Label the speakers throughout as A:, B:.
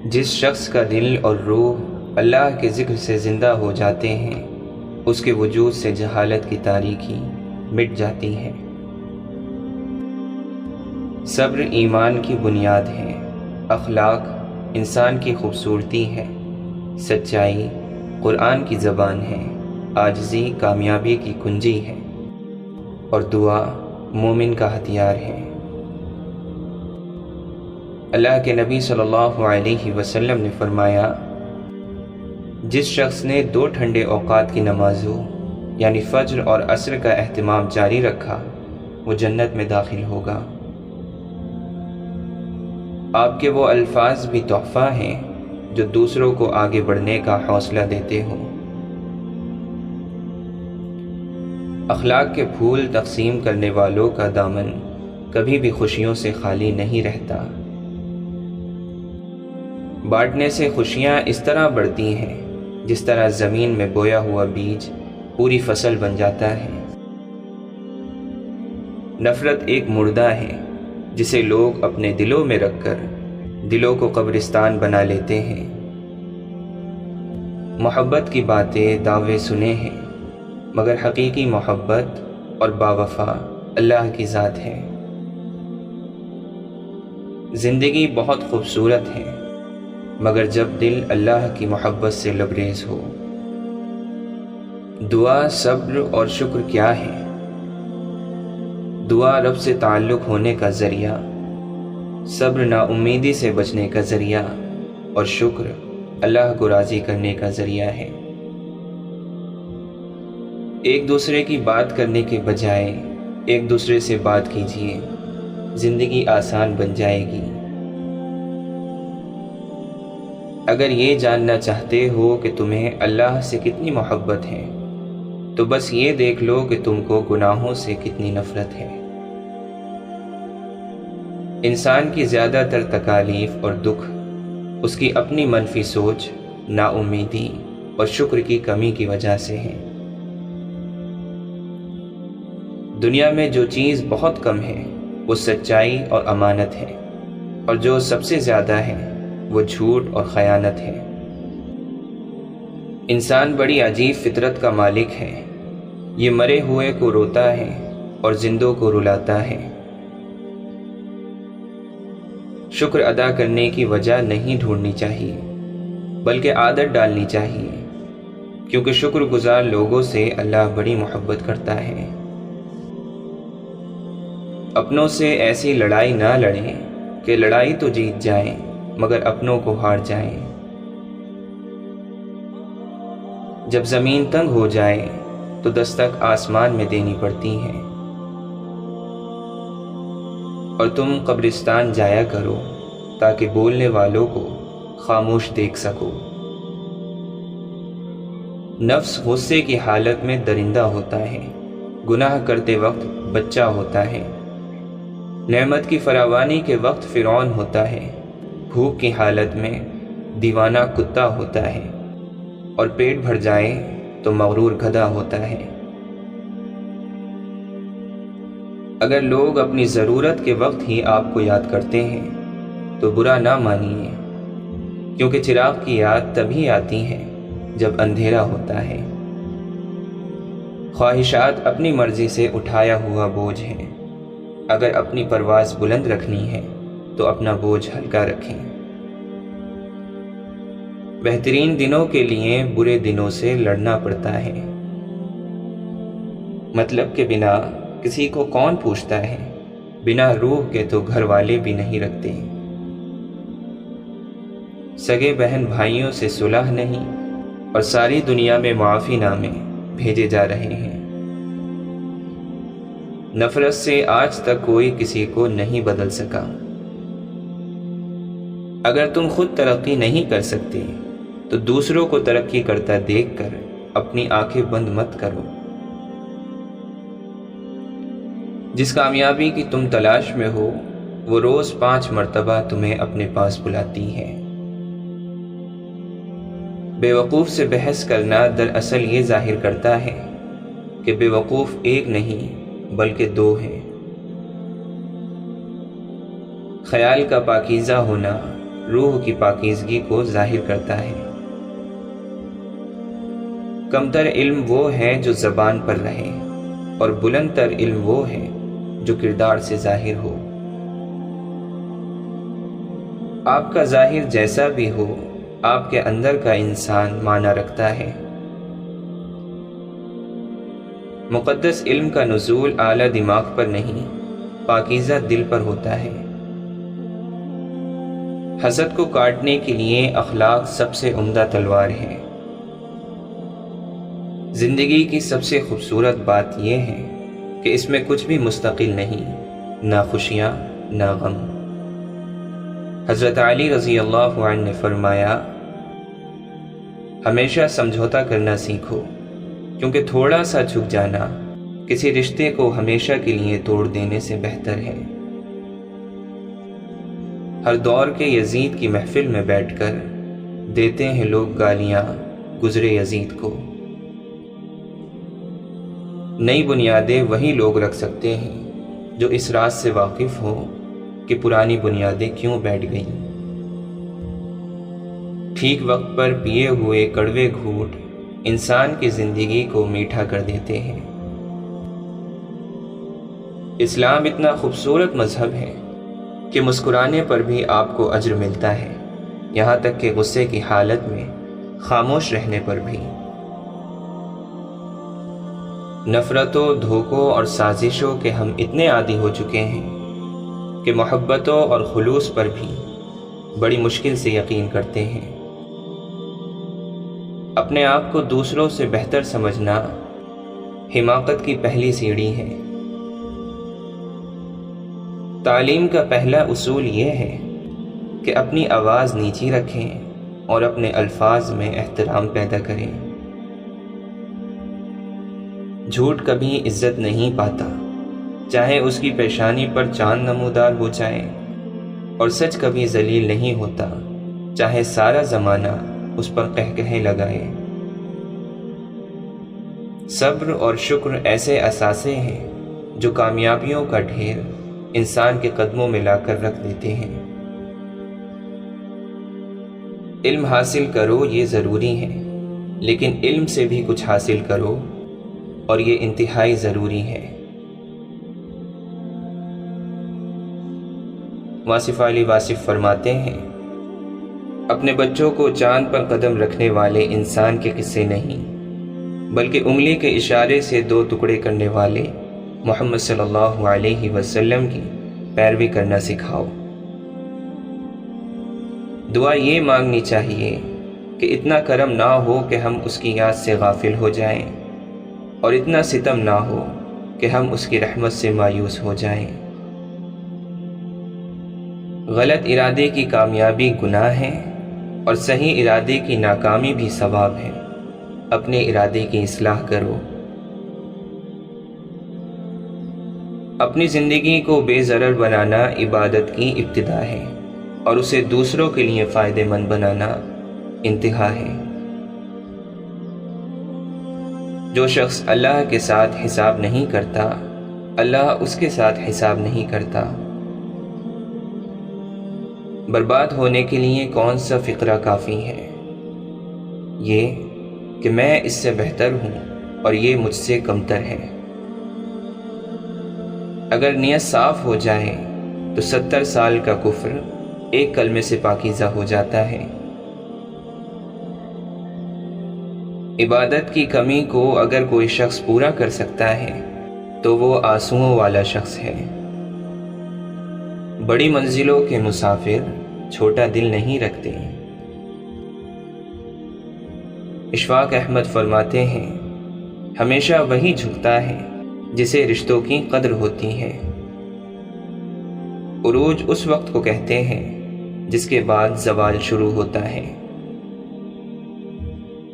A: جس شخص کا دل اور روح اللہ کے ذکر سے زندہ ہو جاتے ہیں، اس کے وجود سے جہالت کی تاریکی مٹ جاتی ہے۔ صبر ایمان کی بنیاد ہے، اخلاق انسان کی خوبصورتی ہے، سچائی قرآن کی زبان ہے، عاجزی کامیابی کی کنجی ہے، اور دعا مومن کا ہتھیار ہے۔ اللہ کے نبی صلی اللہ علیہ وسلم نے فرمایا، جس شخص نے 2 ٹھنڈے اوقات کی نمازوں یعنی فجر اور عصر کا اہتمام جاری رکھا، وہ جنت میں داخل ہوگا۔ آپ کے وہ الفاظ بھی تحفہ ہیں جو دوسروں کو آگے بڑھنے کا حوصلہ دیتے ہوں۔ اخلاق کے پھول تقسیم کرنے والوں کا دامن کبھی بھی خوشیوں سے خالی نہیں رہتا۔ بانٹنے سے خوشیاں اس طرح بڑھتی ہیں جس طرح زمین میں بویا ہوا بیج پوری فصل بن جاتا ہے۔ نفرت ایک مردہ ہے جسے لوگ اپنے دلوں میں رکھ کر دلوں کو قبرستان بنا لیتے ہیں۔ محبت کی باتیں دعوے سنے ہیں، مگر حقیقی محبت اور باوفا اللہ کی ذات ہے۔ زندگی بہت خوبصورت ہے، مگر جب دل اللہ کی محبت سے لبریز ہو۔ دعا، صبر اور شکر کیا ہے؟ دعا رب سے تعلق ہونے کا ذریعہ، صبر نا امیدی سے بچنے کا ذریعہ، اور شکر اللہ کو راضی کرنے کا ذریعہ ہے۔ ایک دوسرے کی بات کرنے کے بجائے ایک دوسرے سے بات کیجیے، زندگی آسان بن جائے گی۔ اگر یہ جاننا چاہتے ہو کہ تمہیں اللہ سے کتنی محبت ہے، تو بس یہ دیکھ لو کہ تم کو گناہوں سے کتنی نفرت ہے۔ انسان کی زیادہ تر تکالیف اور دکھ اس کی اپنی منفی سوچ، نا امیدی اور شکر کی کمی کی وجہ سے ہے۔ دنیا میں جو چیز بہت کم ہے وہ سچائی اور امانت ہے، اور جو سب سے زیادہ ہے وہ جھوٹ اور خیانت ہے۔ انسان بڑی عجیب فطرت کا مالک ہے، یہ مرے ہوئے کو روتا ہے اور زندوں کو رلاتا ہے۔ شکر ادا کرنے کی وجہ نہیں ڈھونڈنی چاہیے، بلکہ عادت ڈالنی چاہیے، کیونکہ شکر گزار لوگوں سے اللہ بڑی محبت کرتا ہے۔ اپنوں سے ایسی لڑائی نہ لڑیں کہ لڑائی تو جیت جائیں مگر اپنوں کو ہار جائیں۔ جب زمین تنگ ہو جائے تو دستک آسمان میں دینی پڑتی ہے، اور تم قبرستان جایا کرو تاکہ بولنے والوں کو خاموش دیکھ سکو۔ نفس غصے کی حالت میں درندہ ہوتا ہے، گناہ کرتے وقت بچہ ہوتا ہے، نعمت کی فراوانی کے وقت فرعون ہوتا ہے، بھوک کی حالت میں دیوانہ کتا ہوتا ہے، اور پیٹ بھر جائے تو مغرور گدھا ہوتا ہے۔ اگر لوگ اپنی ضرورت کے وقت ہی آپ کو یاد کرتے ہیں تو برا نہ مانیے، کیونکہ چراغ کی یاد تبھی آتی ہے جب اندھیرا ہوتا ہے۔ خواہشات اپنی مرضی سے اٹھایا ہوا بوجھ ہے، اگر اپنی پرواز بلند رکھنی ہے تو اپنا بوجھ ہلکا رکھیں۔ بہترین دنوں کے لیے برے دنوں سے لڑنا پڑتا ہے۔ مطلب کے بنا کسی کو کون پوچھتا ہے، بنا روح کے تو گھر والے بھی نہیں رکھتے۔ سگے بہن بھائیوں سے صلح نہیں، اور ساری دنیا میں معافی نامے بھیجے جا رہے ہیں۔ نفرت سے آج تک کوئی کسی کو نہیں بدل سکا۔ اگر تم خود ترقی نہیں کر سکتے تو دوسروں کو ترقی کرتا دیکھ کر اپنی آنکھیں بند مت کرو۔ جس کامیابی کی تم تلاش میں ہو وہ روز 5 مرتبہ تمہیں اپنے پاس بلاتی ہے۔ بے وقوف سے بحث کرنا دراصل یہ ظاہر کرتا ہے کہ بے وقوف ایک نہیں بلکہ 2 ہیں۔ خیال کا پاکیزہ ہونا روح کی پاکیزگی کو ظاہر کرتا ہے۔ کمتر علم وہ ہے جو زبان پر رہے، اور بلند تر علم وہ ہے جو کردار سے ظاہر ہو۔ آپ کا ظاہر جیسا بھی ہو، آپ کے اندر کا انسان معنی رکھتا ہے۔ مقدس علم کا نزول اعلیٰ دماغ پر نہیں، پاکیزہ دل پر ہوتا ہے۔ حسد کو کاٹنے کے لیے اخلاق سب سے عمدہ تلوار ہے۔ زندگی کی سب سے خوبصورت بات یہ ہے کہ اس میں کچھ بھی مستقل نہیں، نہ خوشیاں نہ غم۔ حضرت علی رضی اللہ عنہ نے فرمایا، ہمیشہ سمجھوتا کرنا سیکھو، کیونکہ تھوڑا سا جھک جانا کسی رشتے کو ہمیشہ کے لیے توڑ دینے سے بہتر ہے۔ ہر دور کے یزید کی محفل میں بیٹھ کر دیتے ہیں لوگ گالیاں گزرے یزید کو۔ نئی بنیادیں وہی لوگ رکھ سکتے ہیں جو اس راز سے واقف ہو کہ پرانی بنیادیں کیوں بیٹھ گئیں۔ ٹھیک وقت پر پیے ہوئے کڑوے گھونٹ انسان کی زندگی کو میٹھا کر دیتے ہیں۔ اسلام اتنا خوبصورت مذہب ہے کہ مسکرانے پر بھی آپ کو اجر ملتا ہے، یہاں تک کہ غصے کی حالت میں خاموش رہنے پر بھی۔ نفرتوں، دھوکوں اور سازشوں کے ہم اتنے عادی ہو چکے ہیں کہ محبتوں اور خلوص پر بھی بڑی مشکل سے یقین کرتے ہیں۔ اپنے آپ کو دوسروں سے بہتر سمجھنا حماقت کی پہلی سیڑھی ہے۔ تعلیم کا پہلا اصول یہ ہے کہ اپنی آواز نیچی رکھیں اور اپنے الفاظ میں احترام پیدا کریں۔ جھوٹ کبھی عزت نہیں پاتا، چاہے اس کی پیشانی پر چاند نمودار ہو جائے، اور سچ کبھی ذلیل نہیں ہوتا، چاہے سارا زمانہ اس پر قہقہے لگائے۔ صبر اور شکر ایسے اثاثے ہیں جو کامیابیوں کا ڈھیر انسان کے قدموں میں لا کر رکھ دیتے ہیں۔ علم حاصل کرو یہ ضروری ہے، لیکن علم سے بھی کچھ حاصل کرو، اور یہ انتہائی ضروری ہے۔ واصف علی واصف فرماتے ہیں، اپنے بچوں کو چاند پر قدم رکھنے والے انسان کے قصے نہیں، بلکہ انگلی کے اشارے سے دو ٹکڑے کرنے والے محمد صلی اللہ علیہ وسلم کی پیروی کرنا سکھاؤ۔ دعا یہ مانگنی چاہیے کہ اتنا کرم نہ ہو کہ ہم اس کی یاد سے غافل ہو جائیں، اور اتنا ستم نہ ہو کہ ہم اس کی رحمت سے مایوس ہو جائیں۔ غلط ارادے کی کامیابی گناہ ہے، اور صحیح ارادے کی ناکامی بھی ثواب ہے۔ اپنے ارادے کی اصلاح کرو۔ اپنی زندگی کو بے ضرر بنانا عبادت کی ابتدا ہے، اور اسے دوسروں کے لیے فائدہ مند بنانا انتہا ہے۔ جو شخص اللہ کے ساتھ حساب نہیں کرتا، اللہ اس کے ساتھ حساب نہیں کرتا۔ برباد ہونے کے لیے کون سا فقرہ کافی ہے؟ یہ کہ میں اس سے بہتر ہوں اور یہ مجھ سے کمتر ہے۔ اگر نیت صاف ہو جائے تو 70 سال کا کفر ایک کلمے سے پاکیزہ ہو جاتا ہے۔ عبادت کی کمی کو اگر کوئی شخص پورا کر سکتا ہے تو وہ آنسوؤں والا شخص ہے۔ بڑی منزلوں کے مسافر چھوٹا دل نہیں رکھتے۔ اشفاق احمد فرماتے ہیں، ہمیشہ وہی جھکتا ہے جسے رشتوں کی قدر ہوتی ہے۔ عروج اس وقت کو کہتے ہیں جس کے بعد زوال شروع ہوتا ہے۔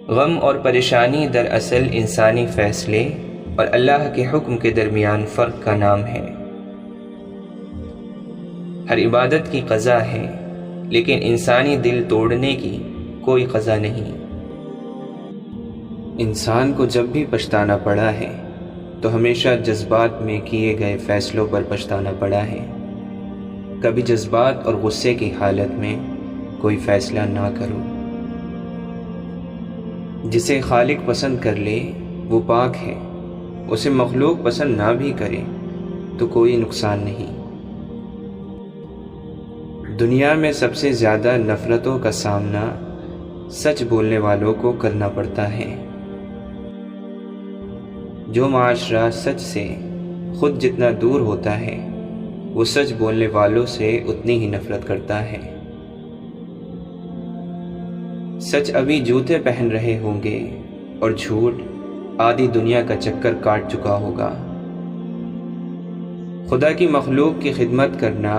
A: غم اور پریشانی دراصل انسانی فیصلے اور اللہ کے حکم کے درمیان فرق کا نام ہے۔ ہر عبادت کی قضا ہے، لیکن انسانی دل توڑنے کی کوئی قضا نہیں۔ انسان کو جب بھی پچھتانا پڑا ہے تو ہمیشہ جذبات میں کیے گئے فیصلوں پر پچھتانا پڑا ہے۔ کبھی جذبات اور غصے کی حالت میں، کوئی فیصلہ نہ کرو۔ جسے خالق پسند کر لے وہ پاک ہے، اسے مخلوق پسند نہ بھی کرے تو کوئی نقصان نہیں۔ دنیا میں سب سے زیادہ نفرتوں کا سامنا سچ بولنے والوں کو کرنا پڑتا ہے۔ جو معاشرہ سچ سے خود جتنا دور ہوتا ہے وہ سچ بولنے والوں سے اتنی ہی نفرت کرتا ہے۔ سچ ابھی جوتے پہن رہے ہوں گے اور جھوٹ آدھی دنیا کا چکر کاٹ چکا ہوگا۔ خدا کی مخلوق کی خدمت کرنا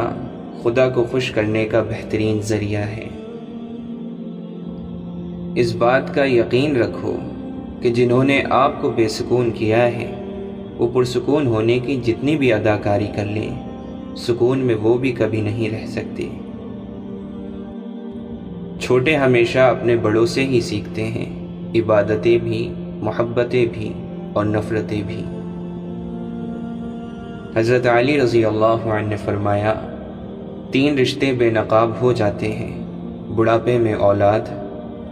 A: خدا کو خوش کرنے کا بہترین ذریعہ ہے۔ اس بات کا یقین رکھو کہ جنہوں نے آپ کو بے سکون کیا ہے وہ پرسکون ہونے کی جتنی بھی اداکاری کر لیں، سکون میں وہ بھی کبھی نہیں رہ سکتے۔ چھوٹے ہمیشہ اپنے بڑوں سے ہی سیکھتے ہیں، عبادتیں بھی، محبتیں بھی اور نفرتیں بھی۔ حضرت علی رضی اللہ عنہ نے فرمایا، 3 رشتے بے نقاب ہو جاتے ہیں، بڑھاپے میں اولاد،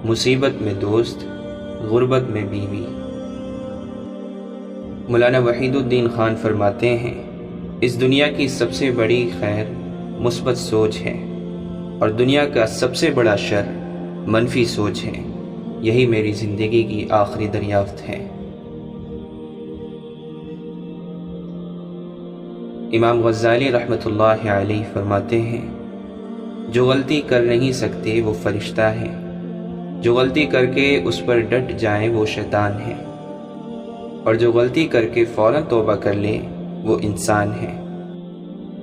A: مصیبت میں دوست، غربت میں بیوی۔ مولانا وحید الدین خان فرماتے ہیں، اس دنیا کی سب سے بڑی خیر مثبت سوچ ہے اور دنیا کا سب سے بڑا شر منفی سوچ ہے۔ یہی میری زندگی کی آخری دریافت ہے۔ امام غزالی رحمۃ اللہ علیہ فرماتے ہیں، جو غلطی کر نہیں سکتے وہ فرشتہ ہے، جو غلطی کر کے اس پر ڈٹ جائیں وہ شیطان ہے، اور جو غلطی کر کے فوراً توبہ کر لے وہ انسان ہے،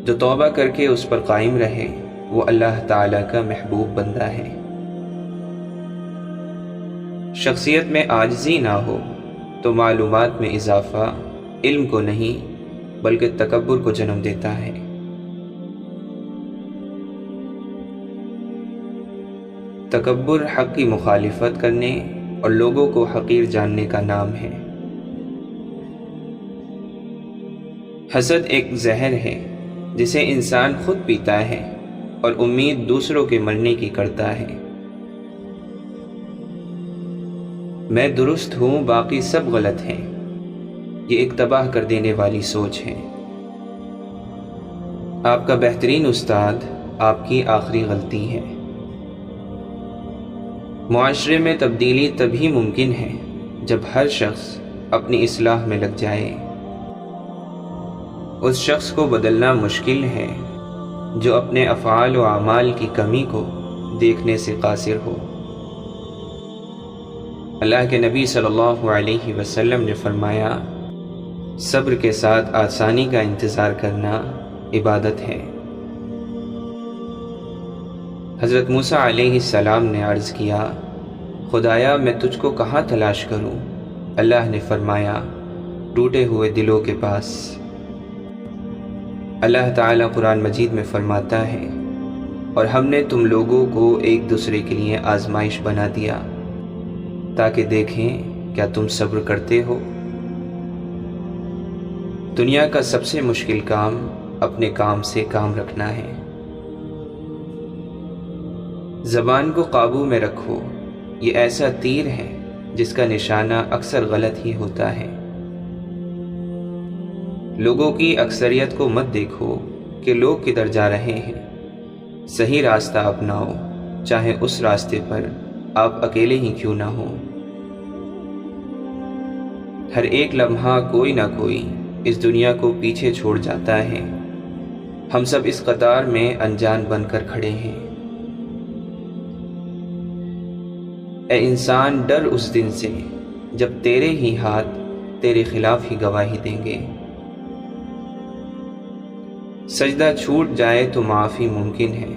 A: جو توبہ کر کے اس پر قائم رہے وہ اللہ تعالیٰ کا محبوب بندہ ہے۔ شخصیت میں عاجزی نہ ہو تو معلومات میں اضافہ علم کو نہیں بلکہ تکبر کو جنم دیتا ہے۔ تکبر حق کی مخالفت کرنے اور لوگوں کو حقیر جاننے کا نام ہے۔ حسد ایک زہر ہے جسے انسان خود پیتا ہے اور امید دوسروں کے مرنے کی کرتا ہے۔ میں درست ہوں باقی سب غلط ہیں، یہ ایک تباہ کر دینے والی سوچ ہے۔ آپ کا بہترین استاد آپ کی آخری غلطی ہے۔ معاشرے میں تبدیلی تبھی ممکن ہے جب ہر شخص اپنی اصلاح میں لگ جائے۔ اس شخص کو بدلنا مشکل ہے جو اپنے افعال و اعمال کی کمی کو دیکھنے سے قاصر ہو۔ اللہ کے نبی صلی اللہ علیہ وسلم نے فرمایا، صبر کے ساتھ آسانی کا انتظار کرنا عبادت ہے۔ حضرت موسیٰ علیہ السلام نے عرض کیا، خدایا میں تجھ کو کہاں تلاش کروں؟ اللہ نے فرمایا، ٹوٹے ہوئے دلوں کے پاس۔ اللہ تعالیٰ قرآن مجید میں فرماتا ہے، اور ہم نے تم لوگوں کو ایک دوسرے کے لیے آزمائش بنا دیا تاکہ دیکھیں کیا تم صبر کرتے ہو۔ دنیا کا سب سے مشکل کام اپنے کام سے کام رکھنا ہے۔ زبان کو قابو میں رکھو، یہ ایسا تیر ہے جس کا نشانہ اکثر غلط ہی ہوتا ہے۔ لوگوں کی اکثریت کو مت دیکھو کہ لوگ کدھر جا رہے ہیں، صحیح راستہ اپناؤ، چاہے اس راستے پر آپ اکیلے ہی کیوں نہ ہوں۔ ہر ایک لمحہ کوئی نہ کوئی اس دنیا کو پیچھے چھوڑ جاتا ہے، ہم سب اس قطار میں انجان بن کر کھڑے ہیں۔ اے انسان، ڈر اس دن سے جب تیرے ہی ہاتھ تیرے خلاف ہی گواہی دیں گے۔ سجدہ چھوٹ جائے تو معافی ممکن ہے،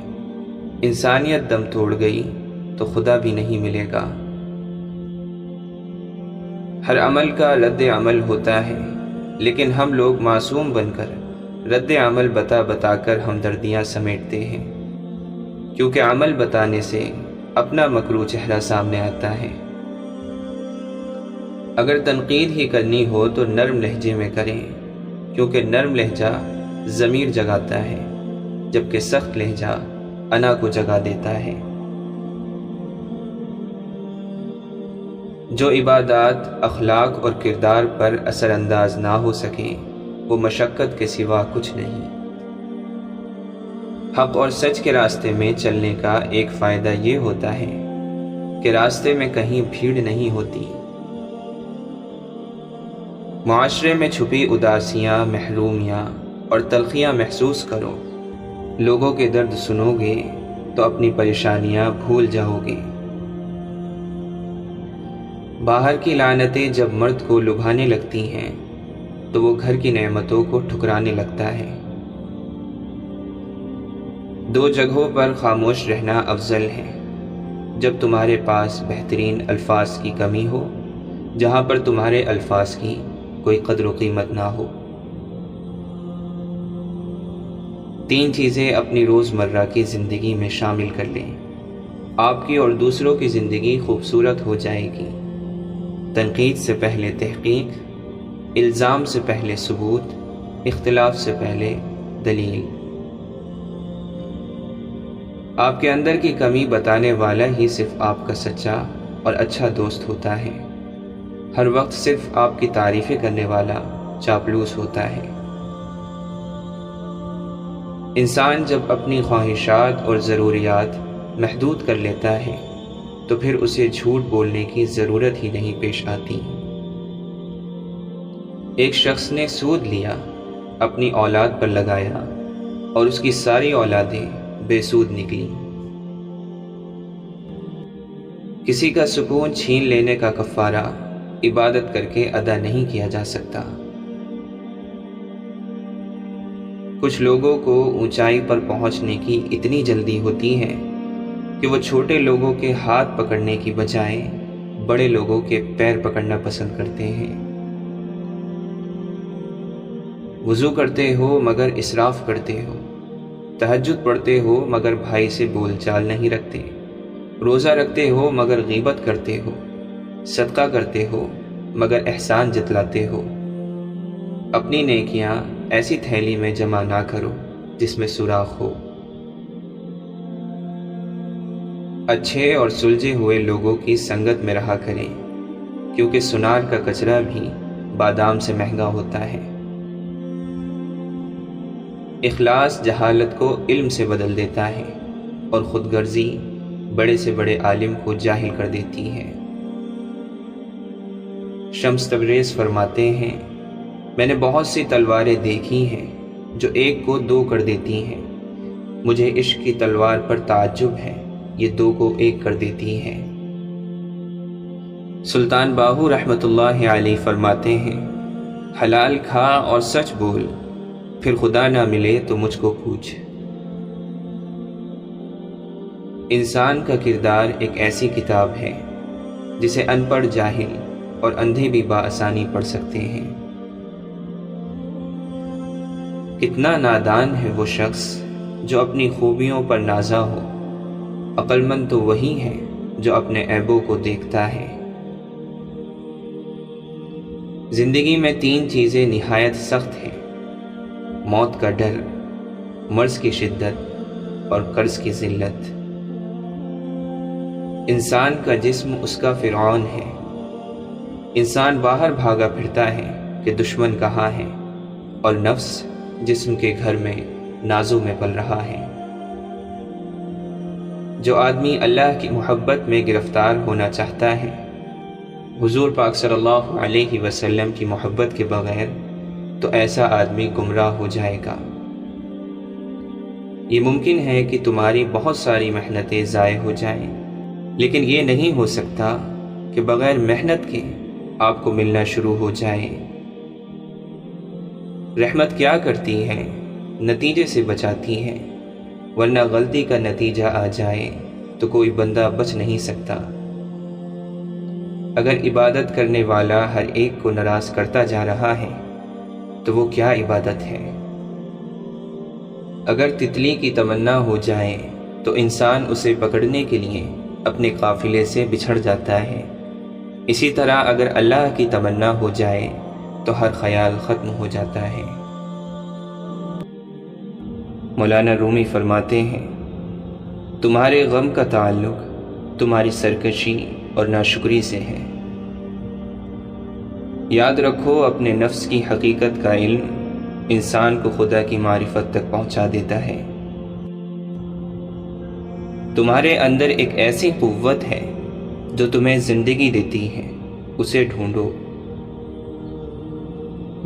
A: انسانیت دم توڑ گئی تو خدا بھی نہیں ملے گا۔ ہر عمل کا رد عمل ہوتا ہے، لیکن ہم لوگ معصوم بن کر رد عمل بتا بتا کر ہمدردیاں سمیٹتے ہیں، کیونکہ عمل بتانے سے اپنا مکروہ چہرہ سامنے آتا ہے۔ اگر تنقید ہی کرنی ہو تو نرم لہجے میں کریں، کیونکہ نرم لہجہ ضمیر جگاتا ہے، جبکہ سخت لہجہ انا کو جگا دیتا ہے۔ جو عبادات اخلاق اور کردار پر اثر انداز نہ ہو سکیں وہ مشقت کے سوا کچھ نہیں۔ حق اور سچ کے راستے میں چلنے کا ایک فائدہ یہ ہوتا ہے کہ راستے میں کہیں بھیڑ نہیں ہوتی۔ معاشرے میں چھپی اداسیاں، محرومیاں اور تلخیاں محسوس کرو، لوگوں کے درد سنو گے تو اپنی پریشانیاں بھول جاؤ گے۔ باہر کی لعنتیں جب مرد کو لبھانے لگتی ہیں تو وہ گھر کی نعمتوں کو ٹھکرانے لگتا ہے۔ دو جگہوں پر خاموش رہنا افضل ہے، جب تمہارے پاس بہترین الفاظ کی کمی ہو، جہاں پر تمہارے الفاظ کی کوئی قدر و قیمت نہ ہو۔ 3 چیزیں اپنی روزمرہ کی زندگی میں شامل کر لیں، آپ کی اور دوسروں کی زندگی خوبصورت ہو جائے گی۔ تنقید سے پہلے تحقیق، الزام سے پہلے ثبوت، اختلاف سے پہلے دلیل۔ آپ کے اندر کی کمی بتانے والا ہی صرف آپ کا سچا اور اچھا دوست ہوتا ہے۔ ہر وقت صرف آپ کی تعریفیں کرنے والا چاپلوس ہوتا ہے۔ انسان جب اپنی خواہشات اور ضروریات محدود کر لیتا ہے تو پھر اسے جھوٹ بولنے کی ضرورت ہی نہیں پیش آتی۔ ایک شخص نے سود لیا، اپنی اولاد پر لگایا اور اس کی ساری اولادیں بے سود نکلی۔ کسی کا سکون چھین لینے کا کفارہ عبادت کر کے ادا نہیں کیا جا سکتا۔ کچھ لوگوں کو اونچائی پر پہنچنے کی اتنی جلدی ہوتی ہے کہ وہ چھوٹے لوگوں کے ہاتھ پکڑنے کی بجائے بڑے لوگوں کے پیر پکڑنا پسند کرتے ہیں۔ وضو کرتے ہو مگر اسراف کرتے ہو، تہجد پڑھتے ہو مگر بھائی سے بول چال نہیں رکھتے، روزہ رکھتے ہو مگر غیبت کرتے ہو، صدقہ کرتے ہو مگر احسان جتلاتے ہو۔ اپنی نیکیاں ایسی تھیلی میں جمع نہ کرو جس میں سوراخ ہو۔ اچھے اور سلجھے ہوئے لوگوں کی سنگت میں رہا کریں، کیونکہ سنار کا کچرا بھی بادام سے مہنگا ہوتا ہے۔ اخلاص جہالت کو علم سے بدل دیتا ہے اور خود غرضی بڑے سے بڑے عالم کو جاہل کر دیتی ہے۔ شمس تبریز فرماتے ہیں، میں نے بہت سی تلواریں دیکھی ہیں جو ایک کو 2 کر دیتی ہیں، مجھے عشق کی تلوار پر تعجب ہے، یہ 2 کو 1 کر دیتی ہے۔ سلطان باہو رحمۃ اللہ علیہ فرماتے ہیں، حلال کھا اور سچ بول، پھر خدا نہ ملے تو مجھ کو پوچھ۔ انسان کا کردار ایک ایسی کتاب ہے جسے ان پڑھ جاہل اور اندھے بھی بآسانی پڑھ سکتے ہیں۔ کتنا نادان ہے وہ شخص جو اپنی خوبیوں پر نازا ہو، عقل مند تو وہی ہے جو اپنے عیبوں کو دیکھتا ہے۔ زندگی میں 3 چیزیں نہایت سخت ہیں، موت کا ڈر، مرض کی شدت اور قرض کی ذلت۔ انسان کا جسم اس کا فرعون ہے، انسان باہر بھاگا پھرتا ہے کہ دشمن کہاں ہے، اور نفس جسم کے گھر میں نازوں میں پل رہا ہے۔ جو آدمی اللہ کی محبت میں گرفتار ہونا چاہتا ہے، حضور پاک صلی اللہ علیہ وسلم کی محبت کے بغیر، تو ایسا آدمی گمراہ ہو جائے گا۔ یہ ممکن ہے کہ تمہاری بہت ساری محنتیں ضائع ہو جائیں، لیکن یہ نہیں ہو سکتا کہ بغیر محنت کے آپ کو ملنا شروع ہو جائے۔ رحمت کیا کرتی ہے؟ نتیجے سے بچاتی ہے، ورنہ غلطی کا نتیجہ آ جائے تو کوئی بندہ بچ نہیں سکتا۔ اگر عبادت کرنے والا ہر ایک کو ناراض کرتا جا رہا ہے تو وہ کیا عبادت ہے؟ اگر تتلی کی تمنا ہو جائے تو انسان اسے پکڑنے کے لیے اپنے قافلے سے بچھڑ جاتا ہے۔ اسی طرح اگر اللہ کی تمنا ہو جائے تو ہر خیال ختم ہو جاتا ہے۔ مولانا رومی فرماتے ہیں، تمہارے غم کا تعلق تمہاری سرکشی اور ناشکری سے ہے، یاد رکھو اپنے نفس کی حقیقت کا علم انسان کو خدا کی معرفت تک پہنچا دیتا ہے۔ تمہارے اندر ایک ایسی قوت ہے جو تمہیں زندگی دیتی ہے، اسے ڈھونڈو۔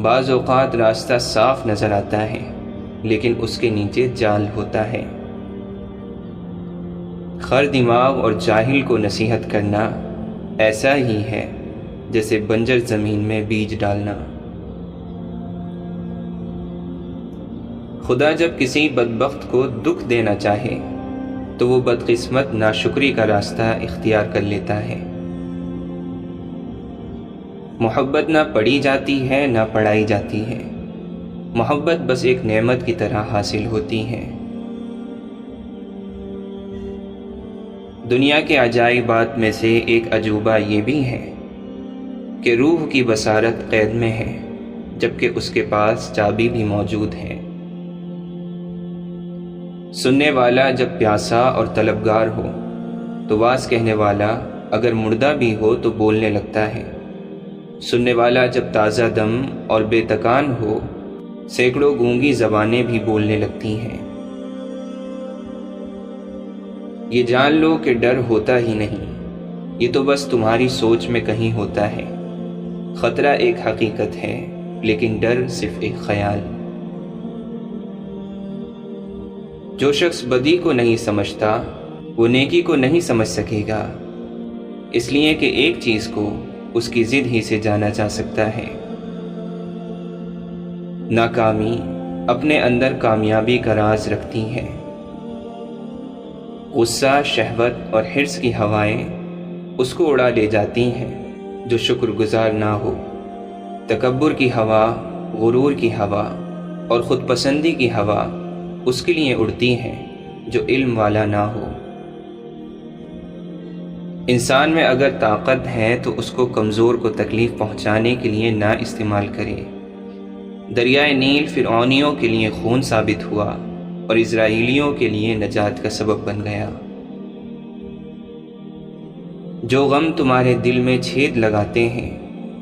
A: بعض اوقات راستہ صاف نظر آتا ہے لیکن اس کے نیچے جال ہوتا ہے۔ خر دماغ اور جاہل کو نصیحت کرنا ایسا ہی ہے جیسے بنجر زمین میں بیج ڈالنا۔ خدا جب کسی بدبخت کو دکھ دینا چاہے تو وہ بدقسمت ناشکری کا راستہ اختیار کر لیتا ہے۔ محبت نہ پڑھی جاتی ہے نہ پڑھائی جاتی ہے، محبت بس ایک نعمت کی طرح حاصل ہوتی ہے۔ دنیا کے عجائبات میں سے ایک عجوبہ یہ بھی ہے کہ روح کی بصارت قید میں ہے جبکہ اس کے پاس چابی بھی موجود ہے۔ سننے والا جب پیاسا اور طلبگار ہو تو واز کہنے والا اگر مردہ بھی ہو تو بولنے لگتا ہے۔ سننے والا جب تازہ دم اور بے تکان ہو سینکڑوں گونگی زبانیں بھی بولنے لگتی ہیں۔ یہ جان لو کہ ڈر ہوتا ہی نہیں، یہ تو بس تمہاری سوچ میں کہیں ہوتا ہے۔ خطرہ ایک حقیقت ہے لیکن ڈر صرف ایک خیال۔ جو شخص بدی کو نہیں سمجھتا وہ نیکی کو نہیں سمجھ سکے گا، اس لیے کہ ایک چیز کو اس کی ضد ہی سے جانا جا سکتا ہے۔ ناکامی اپنے اندر کامیابی کا راز رکھتی ہے۔ غصہ، شہوت اور حرص کی ہوائیں اس کو اڑا لے جاتی ہیں جو شکر گزار نہ ہو۔ تکبر کی ہوا، غرور کی ہوا اور خود پسندی کی ہوا اس کے لیے اڑتی ہے جو علم والا نہ ہو۔ انسان میں اگر طاقت ہے تو اس کو کمزور کو تکلیف پہنچانے کے لیے نہ استعمال کرے۔ دریائے نیل فرعونیوں کے لیے خون ثابت ہوا اور اسرائیلیوں کے لیے نجات کا سبب بن گیا۔ جو غم تمہارے دل میں چھید لگاتے ہیں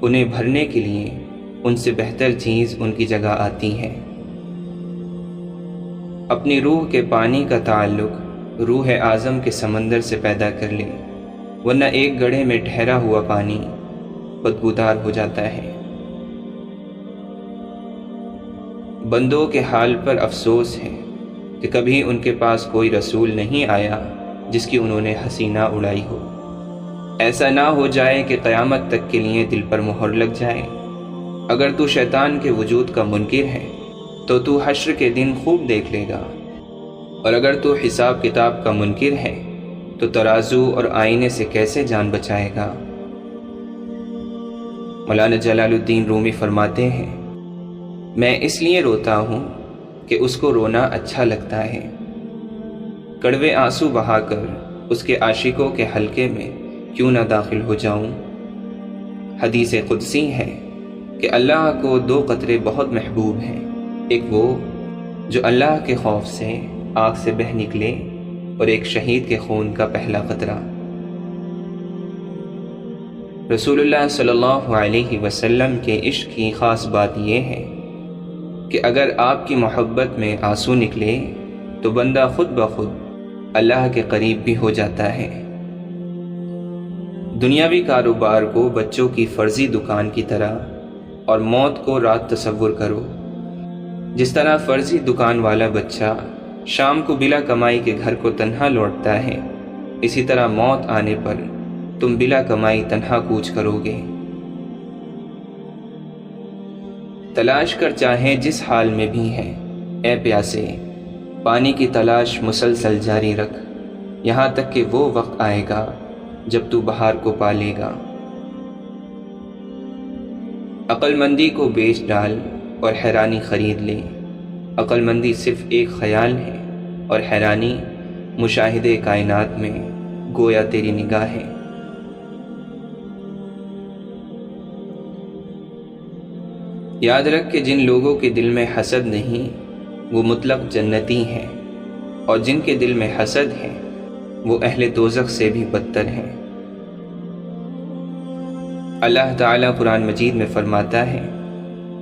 A: انہیں بھرنے کے لیے ان سے بہتر چیز ان کی جگہ آتی ہے۔ اپنی روح کے پانی کا تعلق روح اعظم کے سمندر سے پیدا کر لے، ورنہ ایک گڑھے میں ٹھہرا ہوا پانی بدبودار ہو جاتا ہے۔ بندوں کے حال پر افسوس ہے کہ کبھی ان کے پاس کوئی رسول نہیں آیا جس کی انہوں نے ہنسی نہ اڑائی ہو۔ ایسا نہ ہو جائے کہ قیامت تک کے لیے دل پر مہر لگ جائے۔ اگر تو شیطان کے وجود کا منکر ہے تو حشر کے دن خوب دیکھ لے گا، اور اگر تو حساب کتاب کا منکر ہے تو ترازو اور آئینے سے کیسے جان بچائے گا۔ مولانا جلال الدین رومی فرماتے ہیں، میں اس لیے روتا ہوں کہ اس کو رونا اچھا لگتا ہے، کڑوے آنسو بہا کر اس کے عاشقوں کے حلقے میں کیوں نہ داخل ہو جاؤں۔ حدیث قدسی ہے کہ اللہ کو دو قطرے بہت محبوب ہیں، ایک وہ جو اللہ کے خوف سے آنکھ سے بہہ نکلے اور ایک شہید کے خون کا پہلا قطرہ۔ رسول اللہ صلی اللہ علیہ وسلم کے عشق کی خاص بات یہ ہے کہ اگر آپ کی محبت میں آنسو نکلے تو بندہ خود بخود اللہ کے قریب بھی ہو جاتا ہے۔ دنیاوی کاروبار کو بچوں کی فرضی دکان کی طرح اور موت کو رات تصور کرو۔ جس طرح فرضی دکان والا بچہ شام کو بلا کمائی کے گھر کو تنہا لوٹتا ہے، اسی طرح موت آنے پر تم بلا کمائی تنہا کوچ کرو گے۔ تلاش کر چاہے جس حال میں بھی ہے، اے پیاسے پانی کی تلاش مسلسل جاری رکھ، یہاں تک کہ وہ وقت آئے گا جب تو بہار کو پالے گا۔ عقل مندی کو بیچ ڈال اور حیرانی خرید لے۔ عقل مندی صرف ایک خیال ہے اور حیرانی مشاہدے کائنات میں گویا تیری نگاہ ہے۔ یاد رکھ کہ جن لوگوں کے دل میں حسد نہیں وہ مطلق جنتی ہیں، اور جن کے دل میں حسد ہے وہ اہل دوزخ سے بھی بدتر ہیں۔ اللہ تعالیٰ قرآن مجید میں فرماتا ہے،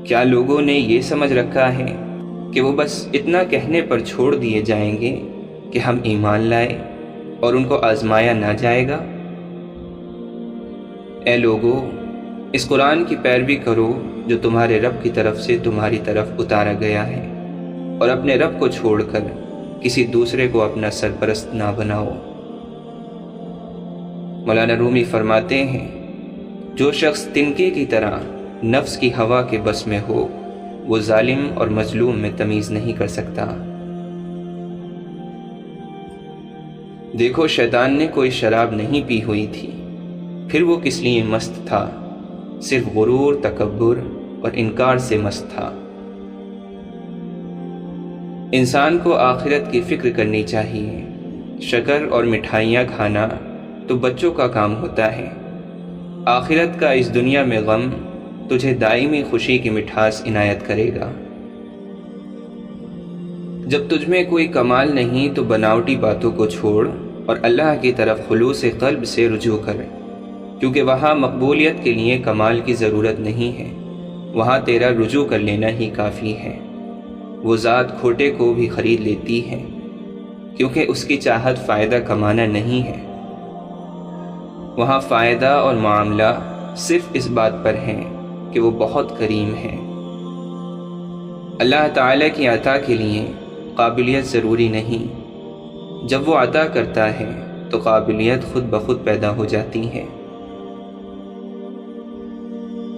A: کیا لوگوں نے یہ سمجھ رکھا ہے کہ وہ بس اتنا کہنے پر چھوڑ دیے جائیں گے کہ ہم ایمان لائے اور ان کو آزمایا نہ جائے گا؟ اے لوگو، اس قرآن کی پیروی کرو جو تمہارے رب کی طرف سے تمہاری طرف اتارا گیا ہے، اور اپنے رب کو چھوڑ کر کسی دوسرے کو اپنا سرپرست نہ بناؤ۔ مولانا رومی فرماتے ہیں، جو شخص تنکے کی طرح نفس کی ہوا کے بس میں ہو، وہ ظالم اور مظلوم میں تمیز نہیں کر سکتا۔ دیکھو، شیطان نے کوئی شراب نہیں پی ہوئی تھی، پھر وہ کس لیے مست تھا؟ صرف غرور، تکبر اور انکار سے مست تھا۔ انسان کو آخرت کی فکر کرنی چاہیے۔ شکر اور مٹھائیاں کھانا تو بچوں کا کام ہوتا ہے، آخرت کا اس دنیا میں غم تجھے دائمی خوشی کی مٹھاس عنایت کرے گا۔ جب تجھ میں کوئی کمال نہیں تو بناوٹی باتوں کو چھوڑ اور اللہ کی طرف خلوص قلب سے رجوع کر، کیونکہ وہاں مقبولیت کے لیے کمال کی ضرورت نہیں ہے، وہاں تیرا رجوع کر لینا ہی کافی ہے۔ وہ ذات کھوٹے کو بھی خرید لیتی ہے، کیونکہ اس کی چاہت فائدہ کمانا نہیں ہے۔ وہاں فائدہ اور معاملہ صرف اس بات پر ہے کہ وہ بہت کریم ہے۔ اللہ تعالیٰ کی عطا کے لیے قابلیت ضروری نہیں، جب وہ عطا کرتا ہے تو قابلیت خود بخود پیدا ہو جاتی ہے۔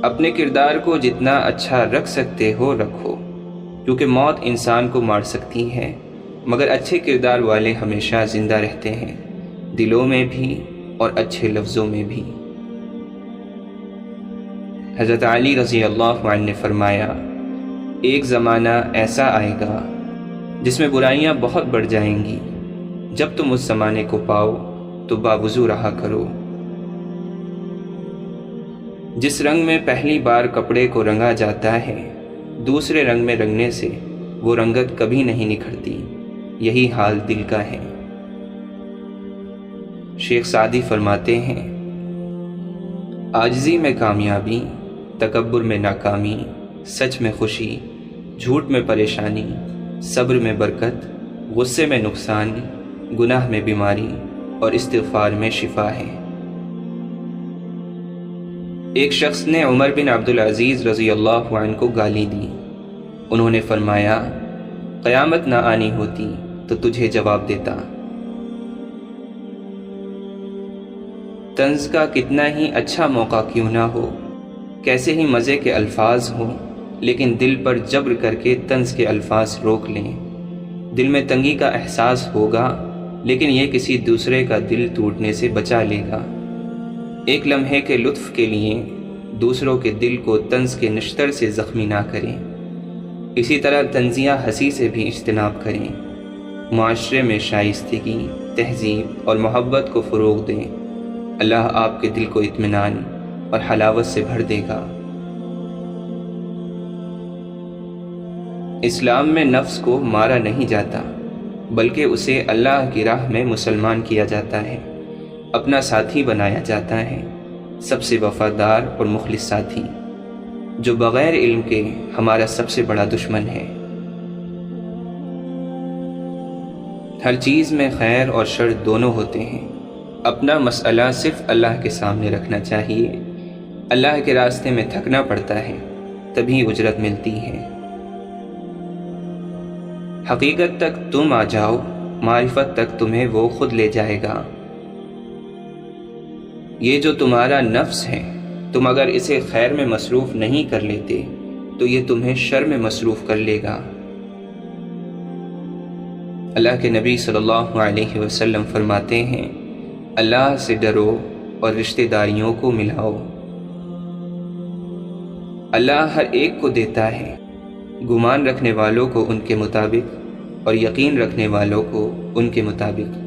A: اپنے کردار کو جتنا اچھا رکھ سکتے ہو رکھو، کیونکہ موت انسان کو مار سکتی ہے، مگر اچھے کردار والے ہمیشہ زندہ رہتے ہیں، دلوں میں بھی اور اچھے لفظوں میں بھی۔ حضرت علی رضی اللہ عنہ نے فرمایا، ایک زمانہ ایسا آئے گا جس میں برائیاں بہت بڑھ جائیں گی، جب تم اس زمانے کو پاؤ تو باوضو رہا کرو۔ جس رنگ میں پہلی بار کپڑے کو رنگا جاتا ہے، دوسرے رنگ میں رنگنے سے وہ رنگت کبھی نہیں نکھرتی، یہی حال دل کا ہے۔ شیخ سعدی فرماتے ہیں، عاجزی میں کامیابی، تکبر میں ناکامی، سچ میں خوشی، جھوٹ میں پریشانی، صبر میں برکت، غصے میں نقصان، گناہ میں بیماری اور استغفار میں شفا ہے۔ ایک شخص نے عمر بن عبدالعزیز رضی اللہ عنہ کو گالی دی۔ انہوں نے فرمایا، قیامت نہ آنی ہوتی تو تجھے جواب دیتا۔ طنز کا کتنا ہی اچھا موقع کیوں نہ ہو، کیسے ہی مزے کے الفاظ ہوں، لیکن دل پر جبر کر کے طنز کے الفاظ روک لیں۔ دل میں تنگی کا احساس ہوگا، لیکن یہ کسی دوسرے کا دل ٹوٹنے سے بچا لے گا۔ ایک لمحے کے لطف کے لیے دوسروں کے دل کو طنز کے نشتر سے زخمی نہ کریں۔ اسی طرح طنزیہ ہنسی سے بھی اجتناب کریں۔ معاشرے میں شائستگی، تہذیب اور محبت کو فروغ دیں۔ اللہ آپ کے دل کو اطمینان اور حلاوت سے بھر دے گا۔ اسلام میں نفس کو مارا نہیں جاتا، بلکہ اسے اللہ کی راہ میں مسلمان کیا جاتا ہے، اپنا ساتھی بنایا جاتا ہے، سب سے وفادار اور مخلص ساتھی، جو بغیر علم کے ہمارا سب سے بڑا دشمن ہے۔ ہر چیز میں خیر اور شر دونوں ہوتے ہیں۔ اپنا مسئلہ صرف اللہ کے سامنے رکھنا چاہیے۔ اللہ کے راستے میں تھکنا پڑتا ہے، تبھی اجرت ملتی ہے۔ حقیقت تک تم آ جاؤ، معرفت تک تمہیں وہ خود لے جائے گا۔ یہ جو تمہارا نفس ہے، تم اگر اسے خیر میں مصروف نہیں کر لیتے تو یہ تمہیں شر میں مصروف کر لے گا۔ اللہ کے نبی صلی اللہ علیہ وسلم فرماتے ہیں، اللہ سے ڈرو اور رشتہ داریوں کو ملاؤ۔ اللہ ہر ایک کو دیتا ہے، گمان رکھنے والوں کو ان کے مطابق اور یقین رکھنے والوں کو ان کے مطابق۔